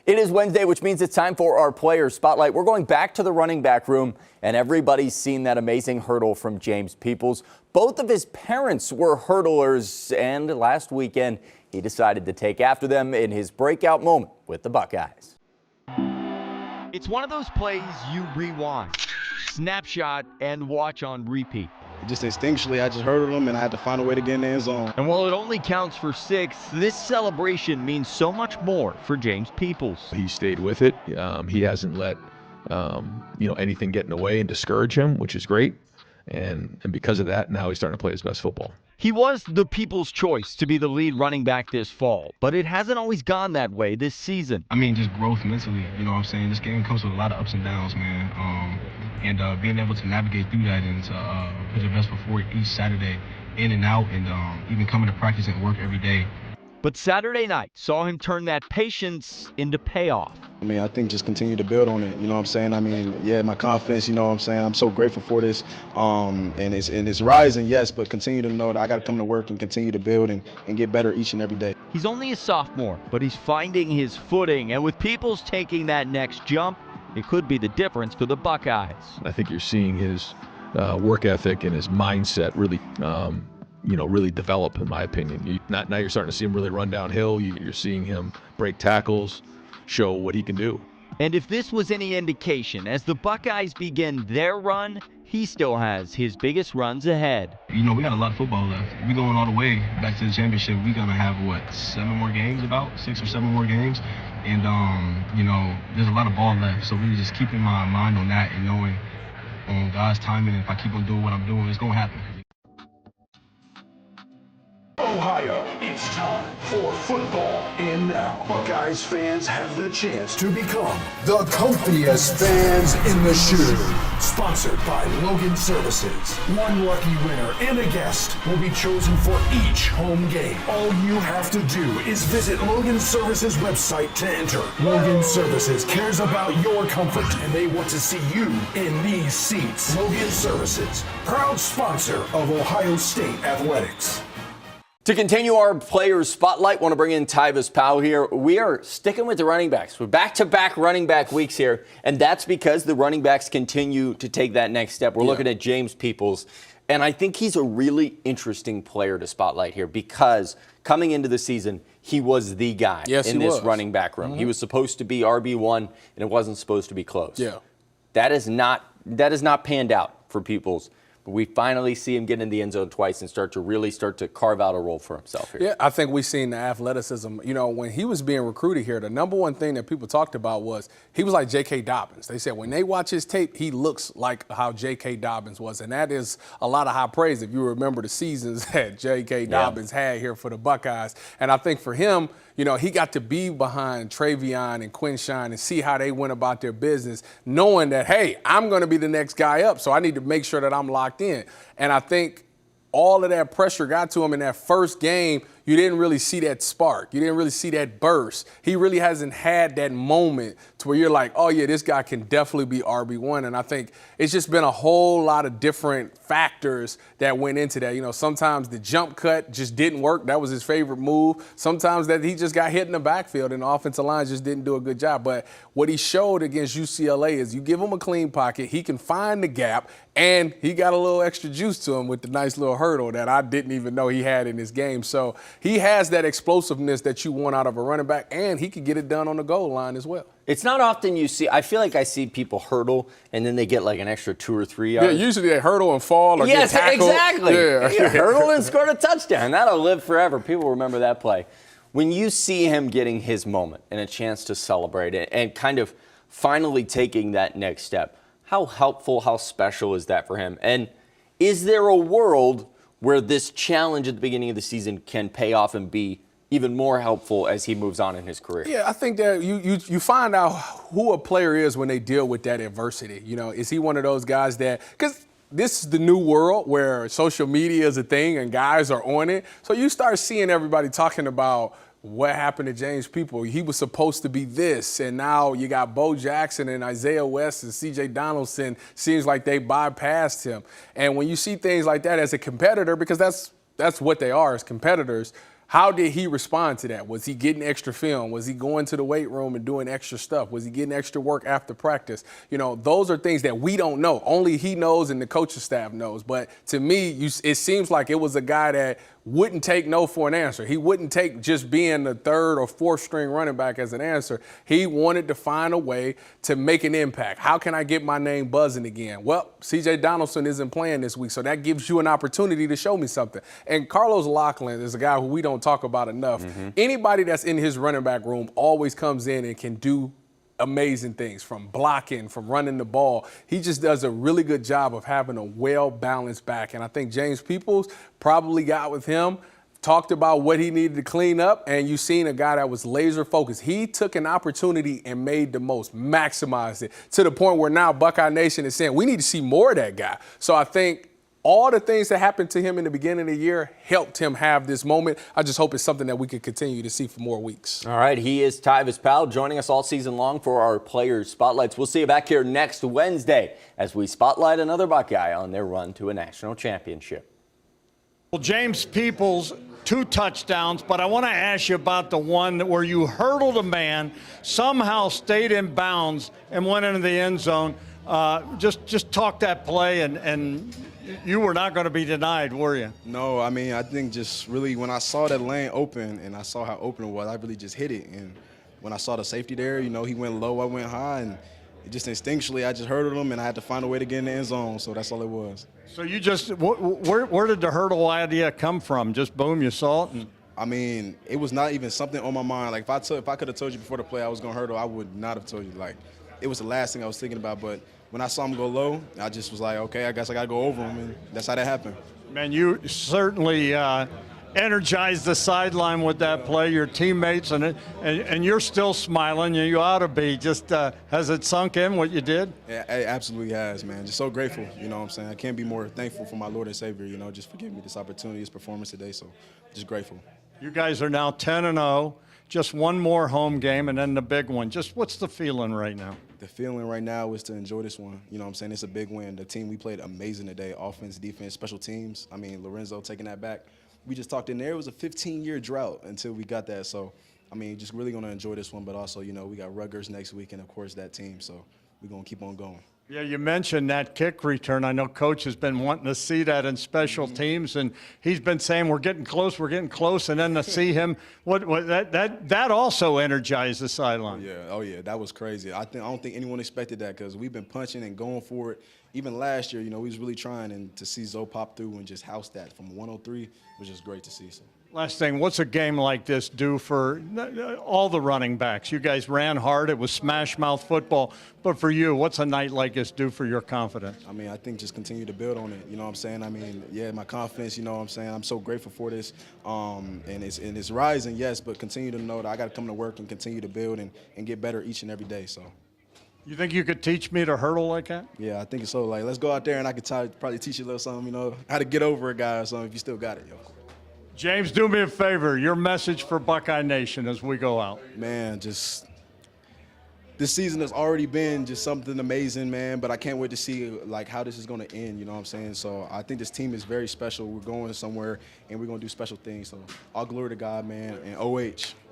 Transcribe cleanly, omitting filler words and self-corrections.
It is Wednesday, which means it's time for our Player Spotlight. We're going back to the running back room, and everybody's seen that amazing hurdle from James Peoples. Both of his parents were hurdlers, and last weekend he decided to take after them in his breakout moment with the Buckeyes. It's one of those plays you rewind, snapshot, and watch on repeat. Just instinctually, I just hurdled him, and I had to find a way to get in the end zone. And while it only counts for 6, this celebration means so much more for James Peoples. He stayed with it. He hasn't let anything get in the way and discourage him, which is great. And because of that, now he's starting to play his best football. He was the people's choice to be the lead running back this fall, but it hasn't always gone that way this season. I mean, just growth mentally, you know what I'm saying? This game comes with a lot of ups and downs, man. And being able to navigate through that and to put your best foot forward each Saturday, in and out, and even coming to practice and work every day. But Saturday night saw him turn that patience into payoff. I mean, I think just continue to build on it, you know what I'm saying? I mean, yeah, my confidence, you know what I'm saying? I'm so grateful for this. And it's rising, yes, but continue to know that I got to come to work and continue to build and get better each and every day. He's only a sophomore, but he's finding his footing. And with Peoples taking that next jump, it could be the difference for the Buckeyes. I think you're seeing his work ethic and his mindset really really develop, in my opinion. Now you're starting to see him really run downhill. You're seeing him break tackles, show what he can do. And if this was any indication, as the Buckeyes begin their run, he still has his biggest runs ahead. You know, we got a lot of football left. We're going all the way back to the championship. We're going to have, 7 more games, about 6 or 7 more games. And, there's a lot of ball left. So really just keeping my mind on that and knowing on God's timing, if I keep on doing what I'm doing, it's going to happen. Ohio, it's time for football. And now, Buckeyes fans have the chance to become the comfiest fans in the shoe. Sponsored by Logan Services. One lucky winner and a guest will be chosen for each home game. All you have to do is visit Logan Services website to enter. Logan Services cares about your comfort, and they want to see you in these seats. Logan Services, proud sponsor of Ohio State Athletics. To continue our Players Spotlight, want to bring in Tyvis Powell here. We are sticking with the running backs. We're back-to-back running back weeks here, and that's because the running backs continue to take that next step. We're looking at James Peoples, and I think he's a really interesting player to spotlight here because coming into the season, he was the guy in this running back room. He was supposed to be RB1, and it wasn't supposed to be close. Yeah. That is not panned out for Peoples. But we finally see him get in the end zone twice and start to carve out a role for himself here. Yeah, I think we've seen the athleticism. You know, when he was being recruited here, the number one thing that people talked about was he was like J.K. Dobbins. They said when they watch his tape, he looks like how J.K. Dobbins was. And that is a lot of high praise if you remember the seasons that J.K. Dobbins had here for the Buckeyes. And I think for him, you know, he got to be behind Travion and Quinshon and see how they went about their business, knowing that, hey, I'm going to be the next guy up, so I need to make sure that I'm locked in. And I think all of that pressure got to him in that first game. You didn't really see that spark. You didn't really see that burst. He really hasn't had that moment to where you're like, oh, yeah, this guy can definitely be RB1. And I think it's just been a whole lot of different factors that went into that. You know, sometimes the jump cut just didn't work. That was his favorite move. Sometimes that he just got hit in the backfield and the offensive line just didn't do a good job. But what he showed against UCLA is you give him a clean pocket, he can find the gap, and he got a little extra juice to him with the nice little hurdle that I didn't even know he had in his game. So he has that explosiveness that you want out of a running back, and he can get it done on the goal line as well. It's not often you see – I feel like I see people hurdle, and then they get like an extra 2 or 3 yards. Yeah, usually they hurdle and fall or get tackled. Exactly. Yeah. He hurdled and scored a touchdown. That'll live forever. People remember that play. When you see him getting his moment and a chance to celebrate it and kind of finally taking that next step, how helpful, how special is that for him? And is there a world where this challenge at the beginning of the season can pay off and be even more helpful as he moves on in his career? Yeah, I think that you find out who a player is when they deal with that adversity. You know, is he one of those guys that – because this is the new world where social media is a thing and guys are on it. So you start seeing everybody talking about what happened to James Peoples. He was supposed to be this, and now you got Bo Jackson and Isaiah West and C.J. Donaldson. Seems like they bypassed him. And when you see things like that as a competitor, because that's what they are as competitors, How did he respond to that? Was he getting extra film? Was he going to the weight room and doing extra stuff? Was he getting extra work after practice? You know, those are things that we don't know. Only he knows and the coaching staff knows. But to me, it seems like it was a guy that wouldn't take no for an answer. He wouldn't take just being the third or fourth string running back as an answer. He wanted to find a way to make an impact. How can I get my name buzzing again? Well, C.J. Donaldson isn't playing this week, so that gives you an opportunity to show me something. And Carlos Loughlin is a guy who we don't talk about enough. Anybody that's in his running back room always comes in and can do amazing things, from blocking, from running the ball. He just does a really good job of having a well-balanced back. And I think James Peoples probably got with him, talked about what he needed to clean up, and you seen a guy that was laser focused. He took an opportunity and made the most, maximized it, to the point where now Buckeye Nation is saying we need to see more of that guy. So I think all the things that happened to him in the beginning of the year helped him have this moment. I just hope it's something that we can continue to see for more weeks. All right, he is Tyvis Powell, joining us all season long for our Players Spotlights. We'll see you back here next Wednesday as we spotlight another Buckeye on their run to a national championship. Well, James Peoples, 2 touchdowns, but I want to ask you about the one where you hurdled a man, somehow stayed in bounds, and went into the end zone. Just talk that play, and you were not going to be denied, were you? No, I mean, I think just really when I saw that lane open and I saw how open it was, I really just hit it. And when I saw the safety there, you know, he went low, I went high, and it just instinctually I just hurdled him, and I had to find a way to get in the end zone. So that's all it was. So you just where did the hurdle idea come from? Just boom, you saw it. And I mean, it was not even something on my mind. Like if I could have told you before the play I was gonna hurdle, I would not have told you. Like it was the last thing I was thinking about. But when I saw him go low, I just was like, okay, I guess I gotta go over him, and that's how that happened. Man, you certainly energized the sideline with that play. Your teammates and you're still smiling. You ought to be. Just has it sunk in what you did? Yeah, it absolutely has, man. Just so grateful. You know what I'm saying? I can't be more thankful for my Lord and Savior. You know, just for giving me this opportunity, this performance today. So, just grateful. You guys are now 10-0. Just one more home game and then the big one. Just what's the feeling right now? The feeling right now is to enjoy this one. You know what I'm saying? It's a big win. The team, we played amazing today. Offense, defense, special teams. I mean, Lorenzo taking that back. We just talked in there. It was a 15-year drought until we got that. So, I mean, just really going to enjoy this one. But also, you know, we got Rutgers next week and, of course, that team. So we're going to keep on going. Yeah, you mentioned that kick return. I know Coach has been wanting to see that in special teams, and he's been saying we're getting close, and then to see him, that also energized the sideline. Yeah, that was crazy. I don't think anyone expected that because we've been punching and going for it. Even last year, you know, we was really trying, and to see Zoe pop through and just house that from 103 was just great to see. So. Last thing, what's a game like this do for all the running backs? You guys ran hard. It was smash mouth football. But for you, what's a night like this do for your confidence? I mean, I think just continue to build on it. You know what I'm saying? I mean, yeah, my confidence, you know what I'm saying? I'm so grateful for this. And it's rising, yes, but continue to know that I got to come to work and continue to build and get better each and every day. So. You think you could teach me to hurdle like that? Yeah, I think it's so. Like, let's go out there and I could probably teach you a little something, you know, how to get over a guy or something if you still got it, yo. James, do me a favor. Your message for Buckeye Nation as we go out. Man, just this season has already been just something amazing, man, but I can't wait to see, like, how this is going to end, you know what I'm saying? So I think this team is very special. We're going somewhere, and we're going to do special things. So all glory to God, man, and OH.